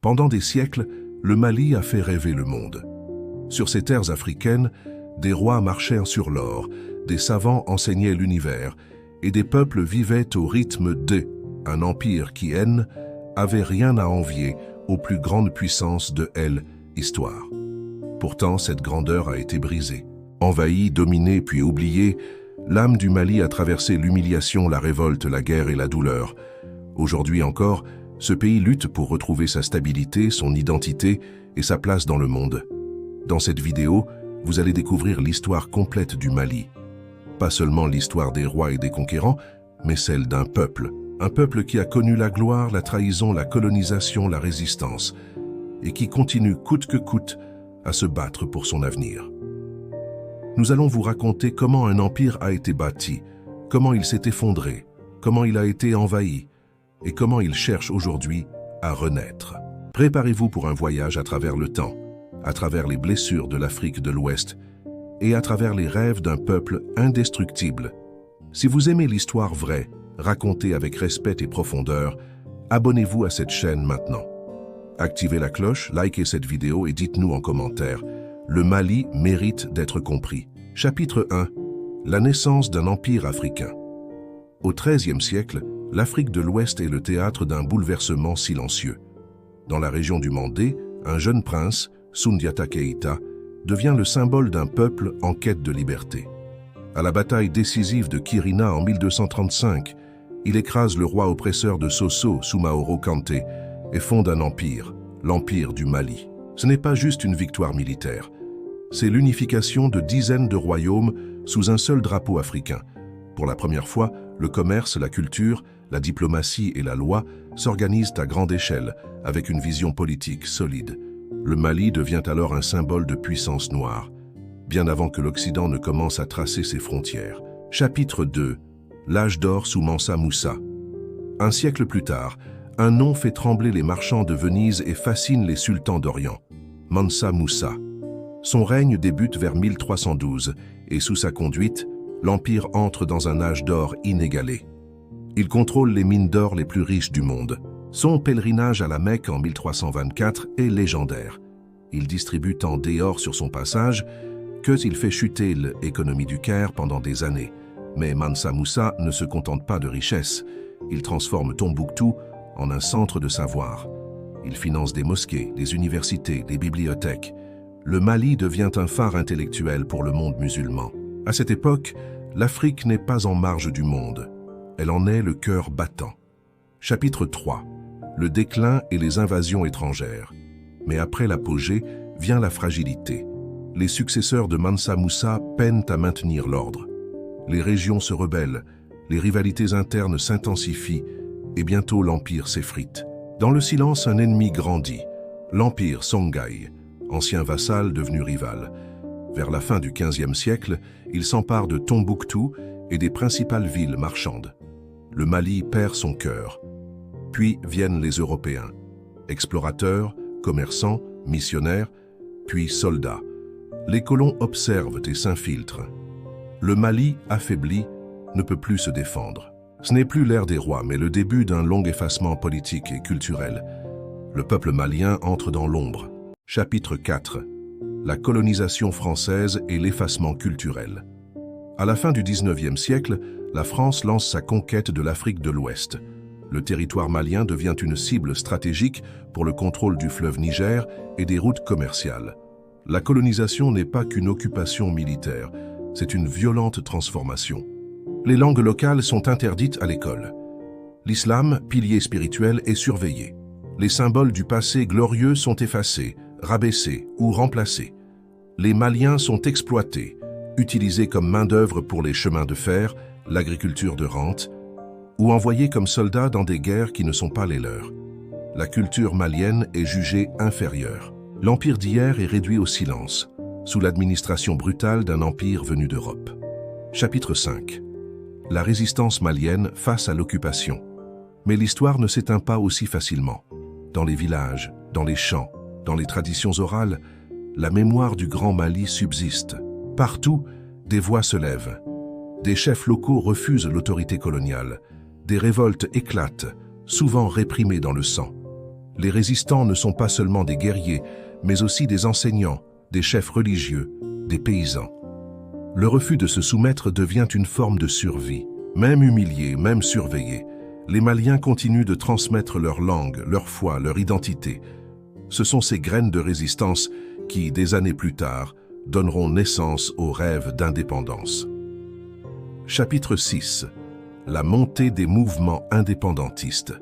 Pendant des siècles, le Mali a fait rêver le monde. Sur ces terres africaines, des rois marchèrent sur l'or, des savants enseignaient l'univers, et des peuples vivaient au rythme un empire qui, avait rien à envier aux plus grandes puissances de l'histoire. Pourtant, cette grandeur a été brisée. Envahie, dominée puis oubliée, l'âme du Mali a traversé l'humiliation, la révolte, la guerre et la douleur. Aujourd'hui encore, ce pays lutte pour retrouver sa stabilité, son identité et sa place dans le monde. Dans cette vidéo, vous allez découvrir l'histoire complète du Mali. Pas seulement l'histoire des rois et des conquérants, mais celle d'un peuple. Un peuple qui a connu la gloire, la trahison, la colonisation, la résistance, et qui continue coûte que coûte à se battre pour son avenir. Nous allons vous raconter comment un empire a été bâti, comment il s'est effondré, comment il a été envahi, et comment il cherche aujourd'hui à renaître. Préparez-vous pour un voyage à travers le temps, à travers les blessures de l'Afrique de l'Ouest, et à travers les rêves d'un peuple indestructible. Si vous aimez l'histoire vraie, racontée avec respect et profondeur, abonnez-vous à cette chaîne maintenant. Activez la cloche, likez cette vidéo et dites-nous en commentaire. Le Mali mérite d'être compris. Chapitre 1. La naissance d'un empire africain. Au XIIIe siècle, l'Afrique de l'Ouest est le théâtre d'un bouleversement silencieux. Dans la région du Mandé, un jeune prince, Soundiata Keïta, devient le symbole d'un peuple en quête de liberté. À la bataille décisive de Kirina en 1235, il écrase le roi oppresseur de Sosso, Soumaoro Kanté, et fonde un empire, l'Empire du Mali. Ce n'est pas juste une victoire militaire, c'est l'unification de dizaines de royaumes sous un seul drapeau africain. Pour la première fois, le commerce, la culture, la diplomatie et la loi s'organisent à grande échelle, avec une vision politique solide. Le Mali devient alors un symbole de puissance noire, bien avant que l'Occident ne commence à tracer ses frontières. Chapitre 2. L'âge d'or sous Mansa Moussa. Un siècle plus tard, un nom fait trembler les marchands de Venise et fascine les sultans d'Orient. Mansa Moussa. Son règne débute vers 1312 et sous sa conduite, l'empire entre dans un âge d'or inégalé. Il contrôle les mines d'or les plus riches du monde. Son pèlerinage à la Mecque en 1324 est légendaire. Il distribue tant d'or sur son passage qu'il fait chuter l'économie du Caire pendant des années. Mais Mansa Moussa ne se contente pas de richesse. Il transforme Tombouctou en un centre de savoir. Il finance des mosquées, des universités, des bibliothèques. Le Mali devient un phare intellectuel pour le monde musulman. À cette époque, l'Afrique n'est pas en marge du monde. Elle en est le cœur battant. Chapitre 3. Le déclin et les invasions étrangères. Mais après l'apogée vient la fragilité. Les successeurs de Mansa Moussa peinent à maintenir l'ordre. Les régions se rebellent, les rivalités internes s'intensifient et bientôt l'empire s'effrite. Dans le silence, un ennemi grandit, l'empire Songhai, ancien vassal devenu rival. Vers la fin du XVe siècle, il s'empare de Tombouctou et des principales villes marchandes. Le Mali perd son cœur. Puis viennent les Européens, explorateurs, commerçants, missionnaires, puis soldats. Les colons observent et s'infiltrent. Le Mali, affaibli, ne peut plus se défendre. Ce n'est plus l'ère des rois, mais le début d'un long effacement politique et culturel. Le peuple malien entre dans l'ombre. Chapitre 4. La colonisation française et l'effacement culturel. À la fin du XIXe siècle, la France lance sa conquête de l'Afrique de l'Ouest. Le territoire malien devient une cible stratégique pour le contrôle du fleuve Niger et des routes commerciales. La colonisation n'est pas qu'une occupation militaire, c'est une violente transformation. Les langues locales sont interdites à l'école. L'islam, pilier spirituel, est surveillé. Les symboles du passé glorieux sont effacés, rabaissés ou remplacés. Les Maliens sont exploités, utilisés comme main-d'œuvre pour les chemins de fer, l'agriculture de rente, ou envoyés comme soldats dans des guerres qui ne sont pas les leurs. La culture malienne est jugée inférieure. L'empire d'hier est réduit au silence, sous l'administration brutale d'un empire venu d'Europe. Chapitre 5. La résistance malienne face à l'occupation. Mais l'histoire ne s'éteint pas aussi facilement. Dans les villages, dans les champs, dans les traditions orales, la mémoire du Grand Mali subsiste. Partout, des voix se lèvent. Des chefs locaux refusent l'autorité coloniale. Des révoltes éclatent, souvent réprimées dans le sang. Les résistants ne sont pas seulement des guerriers, mais aussi des enseignants, des chefs religieux, des paysans. Le refus de se soumettre devient une forme de survie. Même humiliés, même surveillés, les Maliens continuent de transmettre leur langue, leur foi, leur identité. Ce sont ces graines de résistance qui, des années plus tard, donneront naissance au rêve d'indépendance. Chapitre 6. La montée des mouvements indépendantistes.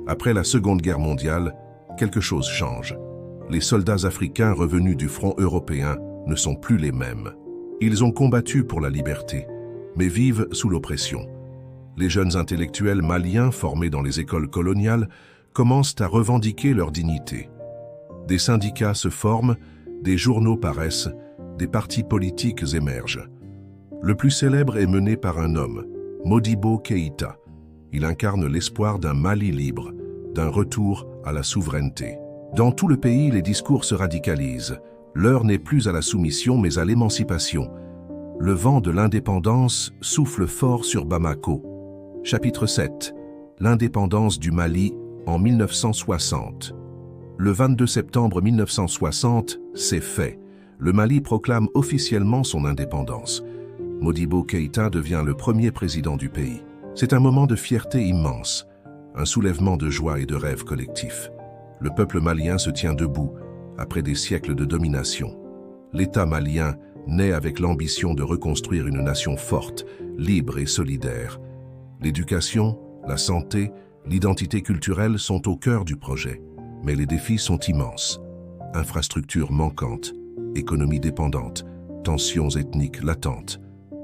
Après la Seconde Guerre mondiale, quelque chose change. Les soldats africains revenus du front européen ne sont plus les mêmes. Ils ont combattu pour la liberté, mais vivent sous l'oppression. Les jeunes intellectuels maliens formés dans les écoles coloniales commencent à revendiquer leur dignité. Des syndicats se forment, des journaux paraissent, des partis politiques émergent. Le plus célèbre est mené par un homme, Modibo Keïta. Il incarne l'espoir d'un Mali libre, d'un retour à la souveraineté. Dans tout le pays, les discours se radicalisent. L'heure n'est plus à la soumission, mais à l'émancipation. Le vent de l'indépendance souffle fort sur Bamako. Chapitre 7. L'indépendance du Mali en 1960. Le 22 septembre 1960, c'est fait. Le Mali proclame officiellement son indépendance. Modibo Keïta devient le premier président du pays. C'est un moment de fierté immense, un soulèvement de joie et de rêve collectifs. Le peuple malien se tient debout après des siècles de domination. L'État malien naît avec l'ambition de reconstruire une nation forte, libre et solidaire. L'éducation, la santé, l'identité culturelle sont au cœur du projet. Mais les défis sont immenses. Infrastructures manquantes, économie dépendante, tensions ethniques latentes.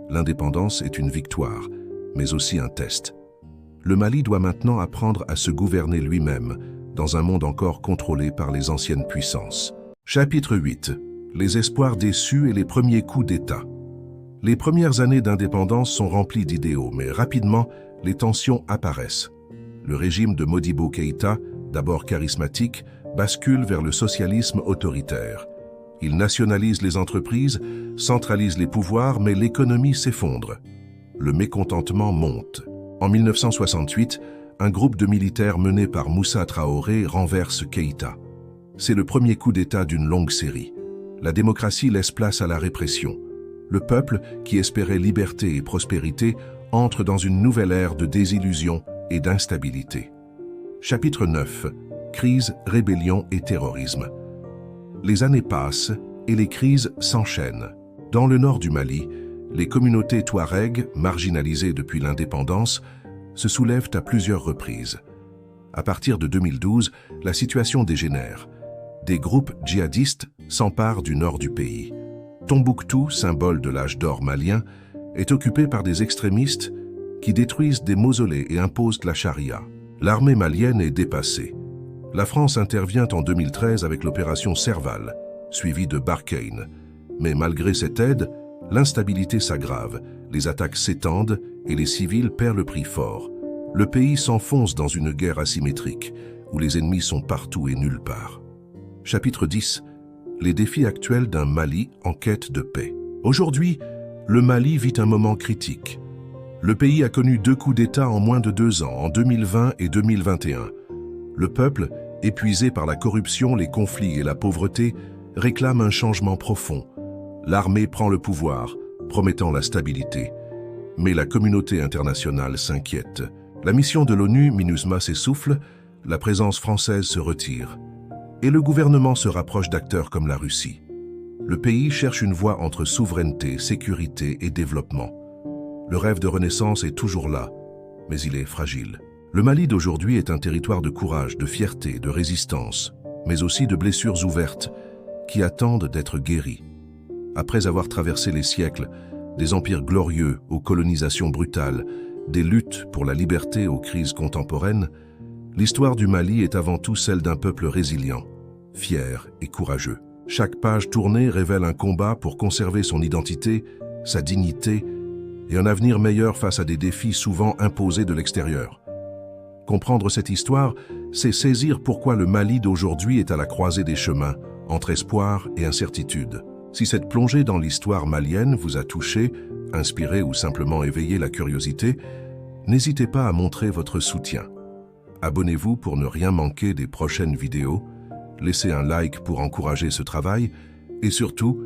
L'indépendance est une victoire, mais aussi un test. Le Mali doit maintenant apprendre à se gouverner lui-même, dans un monde encore contrôlé par les anciennes puissances. Chapitre 8. Les espoirs déçus et les premiers coups d'État. Les premières années d'indépendance sont remplies d'idéaux, mais rapidement, les tensions apparaissent. Le régime de Modibo Keïta, d'abord charismatique, bascule vers le socialisme autoritaire. Il nationalise les entreprises, centralise les pouvoirs, mais l'économie s'effondre. Le mécontentement monte. En 1968, un groupe de militaires mené par Moussa Traoré renverse Keïta. C'est le premier coup d'État d'une longue série. La démocratie laisse place à la répression. Le peuple, qui espérait liberté et prospérité, entre dans une nouvelle ère de désillusion et d'instabilité. Chapitre 9. Crise, rébellion et terrorisme. Les années passent et les crises s'enchaînent. Dans le nord du Mali, les communautés touaregs, marginalisées depuis l'indépendance, se soulèvent à plusieurs reprises. À partir de 2012, la situation dégénère. Des groupes djihadistes s'emparent du nord du pays. Tombouctou, symbole de l'âge d'or malien, est occupé par des extrémistes qui détruisent des mausolées et imposent la charia. L'armée malienne est dépassée. La France intervient en 2013 avec l'opération Serval, suivie de Barkhane. Mais malgré cette aide, l'instabilité s'aggrave, les attaques s'étendent et les civils perdent le prix fort. Le pays s'enfonce dans une guerre asymétrique, où les ennemis sont partout et nulle part. Chapitre 10. Les défis actuels d'un Mali en quête de paix. Aujourd'hui, le Mali vit un moment critique. Le pays a connu 2 coups d'État en moins de 2 ans, en 2020 et 2021. Le peuple, épuisé par la corruption, les conflits et la pauvreté, réclame un changement profond. L'armée prend le pouvoir, promettant la stabilité. Mais la communauté internationale s'inquiète. La mission de l'ONU, MINUSMA, s'essouffle, la présence française se retire. Et le gouvernement se rapproche d'acteurs comme la Russie. Le pays cherche une voie entre souveraineté, sécurité et développement. Le rêve de renaissance est toujours là, mais il est fragile. Le Mali d'aujourd'hui est un territoire de courage, de fierté, de résistance, mais aussi de blessures ouvertes qui attendent d'être guéries. Après avoir traversé les siècles, des empires glorieux aux colonisations brutales, des luttes pour la liberté aux crises contemporaines, l'histoire du Mali est avant tout celle d'un peuple résilient, fier et courageux. Chaque page tournée révèle un combat pour conserver son identité, sa dignité et un avenir meilleur face à des défis souvent imposés de l'extérieur. Comprendre cette histoire, c'est saisir pourquoi le Mali d'aujourd'hui est à la croisée des chemins, entre espoir et incertitude. Si cette plongée dans l'histoire malienne vous a touché, inspiré ou simplement éveillé la curiosité, n'hésitez pas à montrer votre soutien. Abonnez-vous pour ne rien manquer des prochaines vidéos, laissez un like pour encourager ce travail et surtout,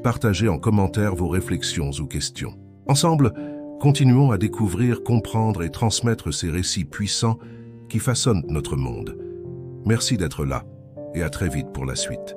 partagez en commentaire vos réflexions ou questions. Ensemble, continuons à découvrir, comprendre et transmettre ces récits puissants qui façonnent notre monde. Merci d'être là et à très vite pour la suite.